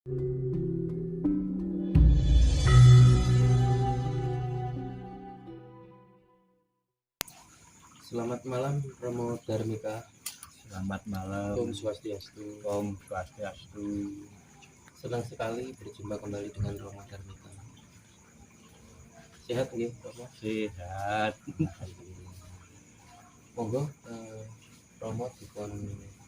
Selamat malam Romo Dharmika. Selamat malam. Om Swastiastu. Om Swastiastu. Senang sekali berjumpa kembali dengan Romo Dharmika. Sehat nggih, Romo? Sehat. Monggo Romo dipun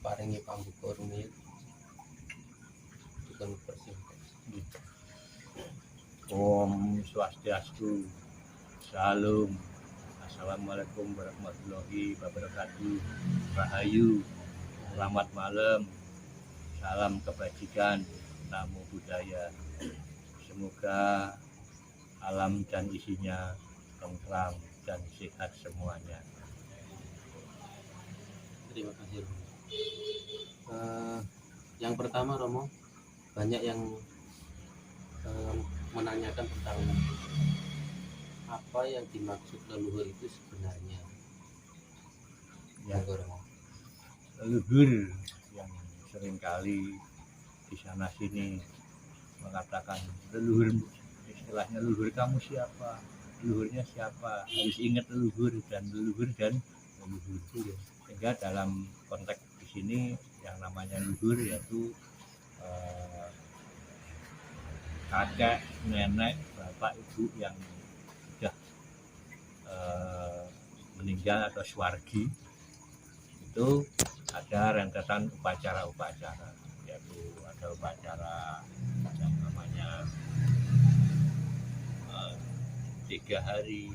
paringi pambuka rumiyin. Dipun persingkat. Om Swastiastu. Salam. Assalamualaikum warahmatullahi wabarakatuh. Rahayu. Selamat malam. Salam kebajikan. Namo Buddhaya. Semoga alam dan isinya tentram dan sehat semuanya. Terima kasih Romo. Yang pertama Romo, banyak yang menanyakan tentang apa yang dimaksud leluhur itu sebenarnya. Ya, Monggo Romo. leluhur yang seringkali di sana sini mengatakan leluhur, istilahnya leluhur kamu siapa, leluhurnya siapa, harus ingat leluhur dan leluhur dan leluhur. Sehingga dalam konteks di sini yang namanya leluhur yaitu kakek, nenek, bapak, ibu yang sudah meninggal atau swargi, itu ada rentetan upacara-upacara, yaitu ada upacara yang namanya 3 hari,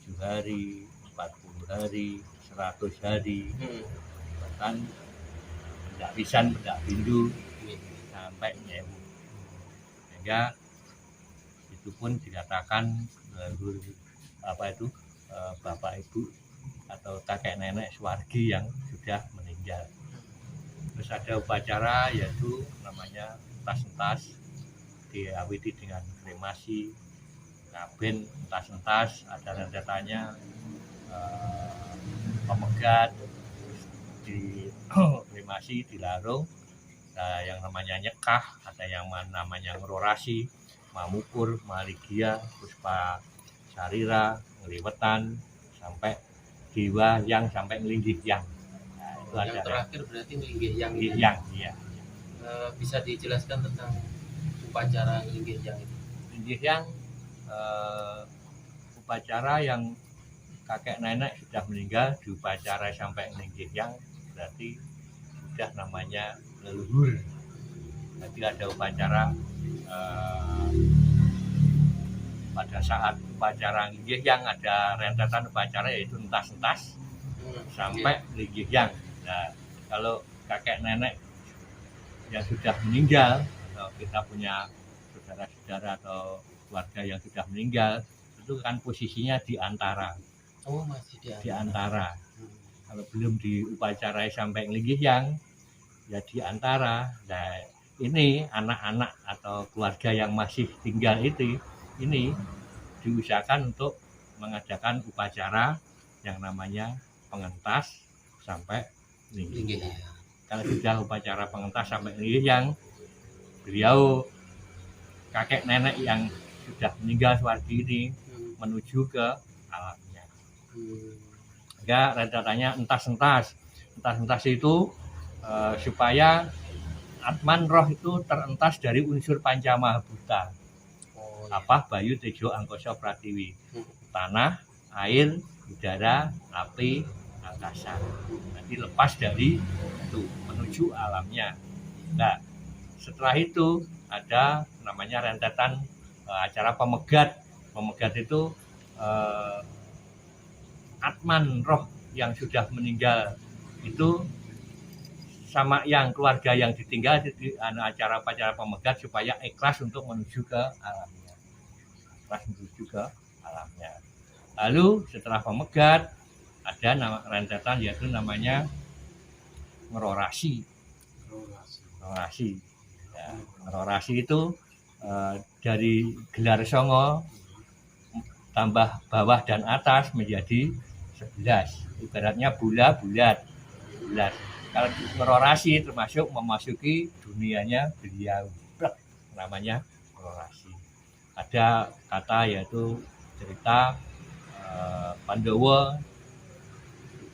7 hari, 40 hari, 100 hari, bahkan pendak pisan, pendak bindu sampai nyewu. Sehingga itu pun dikatakan leluhur bapak ibu atau kakek nenek swargi yang sudah meninggal. Terus ada upacara yaitu namanya entas-entas, diawiti dengan kremasi, kabin, entas-entas, ada rentetannya pemegat, di kremasi, dilarung, yang namanya nyekah, ada yang namanya ngerorasi, mamukur, maligia, puspa sarira, ngeliwetan, sampai dewa yang sampai ngelinggih yang. Nah, itu Yang ada terakhir berarti ngelinggih yang. iya. Bisa dijelaskan tentang upacara ngelinggih yang itu? Ngelinggih yang upacara yang kakek nenek sudah meninggal, di upacara sampai ngelinggih yang berarti sudah namanya leluhur. Jadi ada upacara pada saat upacara ngelinggih yang ada rentetan upacara yaitu entas-entas sampai ngelinggih yang. Nah, kalau kakek nenek yang sudah meninggal atau kita punya saudara-saudara atau keluarga yang sudah meninggal, itu kan posisinya di antara. Oh, masih di antara. Kalau belum diupacarai sampai ngelinggih yang, ya di antara. Nah, ini anak-anak atau keluarga yang masih tinggal itu, ini diusahakan untuk mengadakan upacara yang namanya pengentas sampai ngelinggih yang. Kalau sudah upacara pengentas sampai ngelinggih yang, beliau kakek nenek yang sudah meninggal swargi ini menuju ke alamnya. Enggak, rentetannya entas-entas. Entas-entas itu supaya atman roh itu terentas dari unsur panca mahabhuta. Apa? Bayu, tejo, angkasa, pratiwi. Tanah, air, udara, api, angkasa. Nanti lepas dari itu menuju alamnya. Nah, setelah itu ada namanya rentetan acara pemegat. Pemegat itu atman roh yang sudah meninggal itu sama yang keluarga yang ditinggal di acara pemegat supaya ikhlas untuk menuju ke alamnya. Lalu setelah pemegat ada rentetan yaitu namanya ngerorasi. Ya, ngerorasi itu dari gelar songo tambah bawah dan atas menjadi 11. Ibaratnya bulat. kalau ngororasi termasuk memasuki dunianya beliau, namanya ngororasi. Ada kata yaitu cerita Pandowo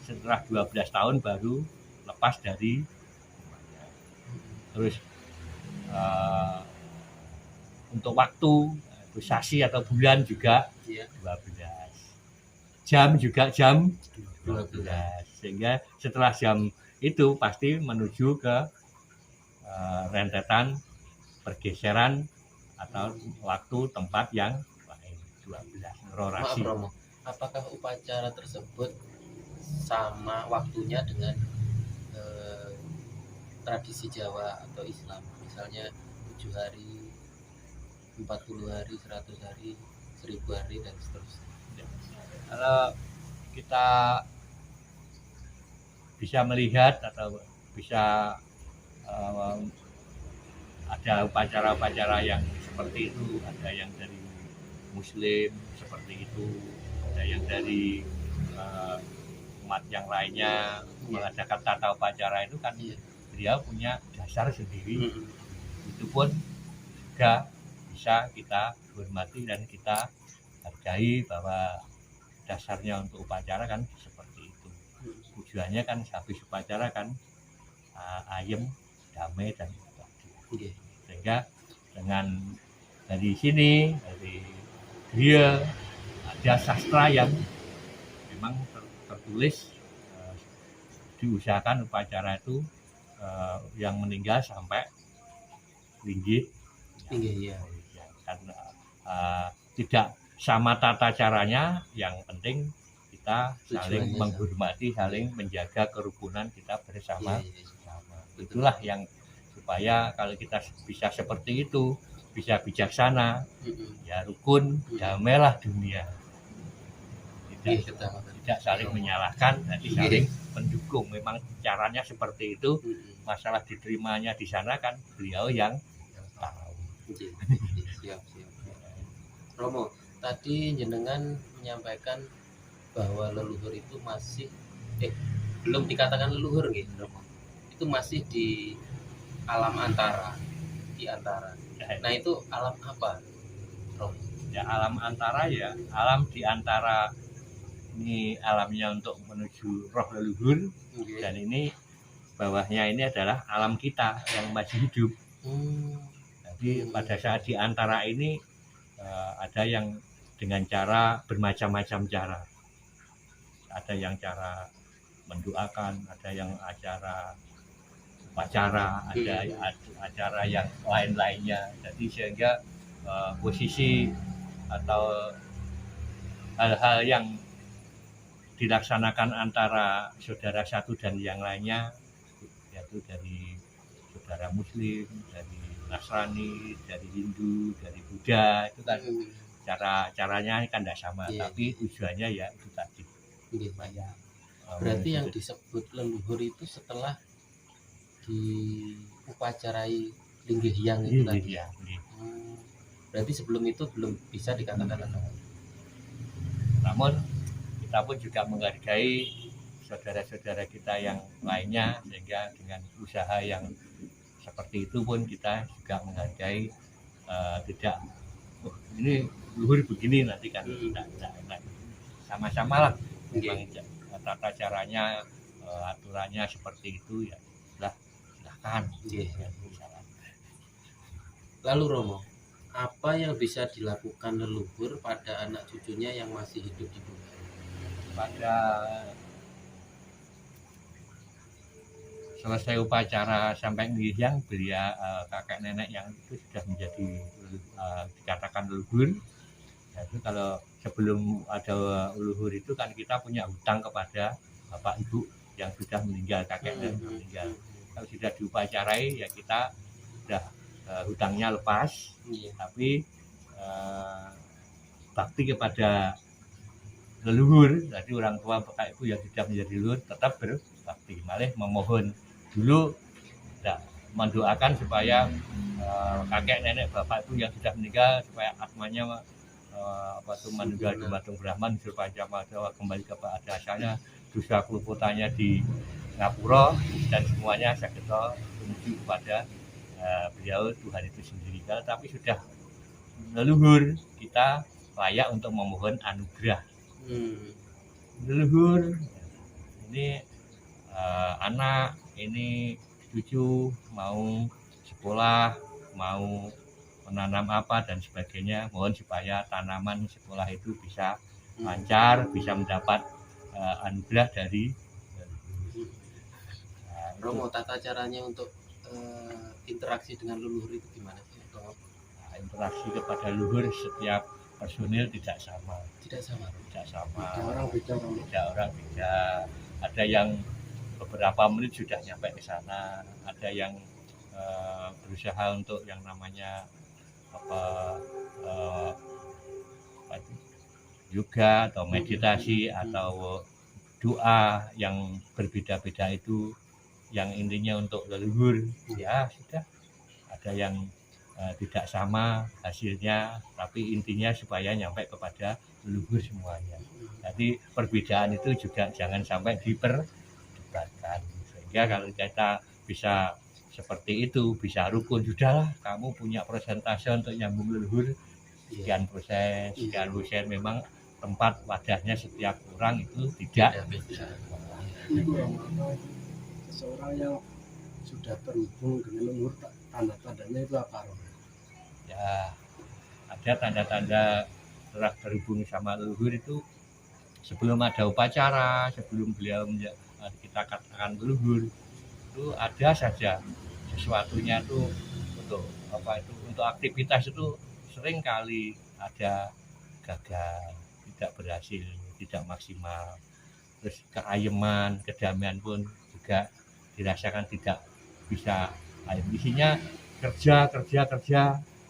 setelah 12 tahun baru lepas dari terus untuk waktu itu sasi atau bulan juga Iya. 12, jam juga jam 12. 12, sehingga setelah jam itu pasti menuju ke rentetan pergeseran atau waktu tempat yang lain. 12 Maaf ngororasi. Romo, apakah upacara tersebut sama waktunya dengan tradisi Jawa atau Islam, misalnya 7 hari, 40 hari, 100 hari, 1000 hari, dan seterusnya? Kalau kita bisa melihat atau bisa ada upacara-upacara yang seperti itu, ada yang dari Muslim seperti itu, ada yang dari umat yang lainnya mengadakan tata upacara itu kan Iya. beliau punya dasar sendiri. Mm-mm. Itu pun juga bisa kita hormati dan kita hargai bahwa dasarnya untuk upacara kan seperti itu. Tujuannya kan habis upacara kan ayem, damai dan bahagia. Iya. Sehingga dengan dari sini, dari dia ada sastra yang memang tertulis diusahakan upacara itu yang meninggal sampai linggih. Iya. Karena tidak sama tata caranya, yang penting kita saling Tujuannya menghormati, saling menjaga kerukunan kita bersama. Iya. Itulah yang supaya kalau kita bisa seperti itu, bisa bijaksana, Mm-mm. ya rukun, damailah dunia. Iya, Tidak saling menyalahkan, jadi saling mendukung. Memang caranya seperti itu. Mm-mm. Masalah diterimanya di sana kan beliau yang tahu. Iya. Siap. Romo, tadi jenengan menyampaikan bahwa leluhur itu masih belum dikatakan leluhur gitu, Romo. Itu masih di alam antara, di antara. Nah, itu alam apa, Romo? Ya alam antara, ya alam di antara ini alamnya untuk menuju roh leluhur. Okay. Dan ini bawahnya ini adalah alam kita yang masih hidup. Jadi pada saat di antara ini ada yang dengan cara bermacam-macam cara. Ada yang cara mendoakan, ada yang acara upacara, ada acara yang lain-lainnya. Jadi sehingga posisi atau hal-hal yang dilaksanakan antara saudara satu dan yang lainnya, yaitu dari saudara Muslim, dari Nasrani, dari Hindu, dari Buddha, itu kan caranya kan tidak sama, tapi tujuannya ya itu tadi. Berarti yang disebut leluhur itu setelah diupacarai linggih hyang itu tadi. Berarti sebelum itu belum bisa dikatakan leluhur. Namun kita pun juga menghargai saudara-saudara kita yang lainnya, sehingga dengan usaha yang seperti itu pun kita juga menghargai. Tidak ini luhur begini nanti kan tidak sama-sama lah. Memang tata caranya, aturannya seperti itu, ya silahkan. Lalu Romo, apa yang bisa dilakukan leluhur pada anak cucunya yang masih hidup di bumi? Pada selesai upacara sampai ngihyang, beliau kakek nenek yang itu sudah menjadi dikatakan leluhur. Jadi kalau sebelum ada leluhur itu kan kita punya hutang kepada bapak ibu yang sudah meninggal, kakek nenek meninggal. Kalau sudah diupacarai ya kita sudah hutangnya lepas. Tapi bakti kepada leluhur, jadi orang tua bapak ibu yang sudah menjadi leluhur tetap berbakti, malah memohon dulu, mendoakan supaya kakek nenek bapak ibu yang sudah meninggal supaya atmanya meninggal di Matung Brahman supaya kembali kepada asalnya, dosa keluputannya ngapura dan semuanya sageta menuju kepada beliau Tuhan itu sendiri. Tapi sudah leluhur, kita layak untuk memohon anugerah. Leluhur ini anak, ini cucu mau sekolah, mau menanam apa dan sebagainya, mohon supaya tanaman sekolah itu bisa lancar, bisa mendapat anugerah dari Romo. Tata caranya untuk interaksi dengan leluhur itu gimana sih? Interaksi kepada leluhur setiap personil tidak sama. Tidak sama. Beda orang beda. Ada yang beberapa menit sudah nyampe ke sana, ada yang berusaha untuk yang namanya yoga atau meditasi atau doa yang berbeda-beda itu, yang intinya untuk leluhur. Ya sudah, ada yang tidak sama hasilnya, tapi intinya supaya nyampe kepada leluhur semuanya. Jadi perbedaan itu juga jangan sampai diperdebatkan, sehingga kalau kita bisa seperti itu, bisa rukun, sudahlah kamu punya persentase untuk nyambung leluhur sekian persen, memang tempat wadahnya setiap orang itu tidak beda. Seseorang yang sudah terhubung dengan leluhur, tanda-tandanya itu apa? Ya, ada tanda-tanda telah terhubung sama leluhur itu sebelum ada upacara, sebelum beliau kita katakan leluhur, itu ada saja sesuatunya itu untuk untuk aktivitas itu sering kali ada gagal, tidak berhasil, tidak maksimal. Terus keayeman, kedamaian pun juga dirasakan tidak bisa ayem. Isinya kerja,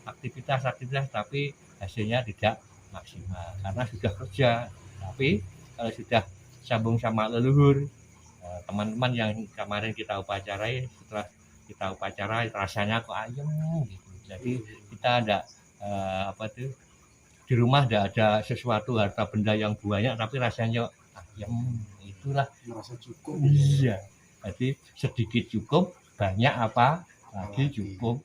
aktivitas, tapi hasilnya tidak maksimal karena sudah kerja. Tapi kalau sudah sambung sama leluhur, teman-teman yang kemarin kita upacarai, setelah kita upacara rasanya kok ayem gitu. Jadi kita ada di rumah tidak ada sesuatu harta benda yang banyak, tapi rasanya ayem, itulah merasa cukup. Iya, jadi sedikit cukup, banyak apa lagi cukup.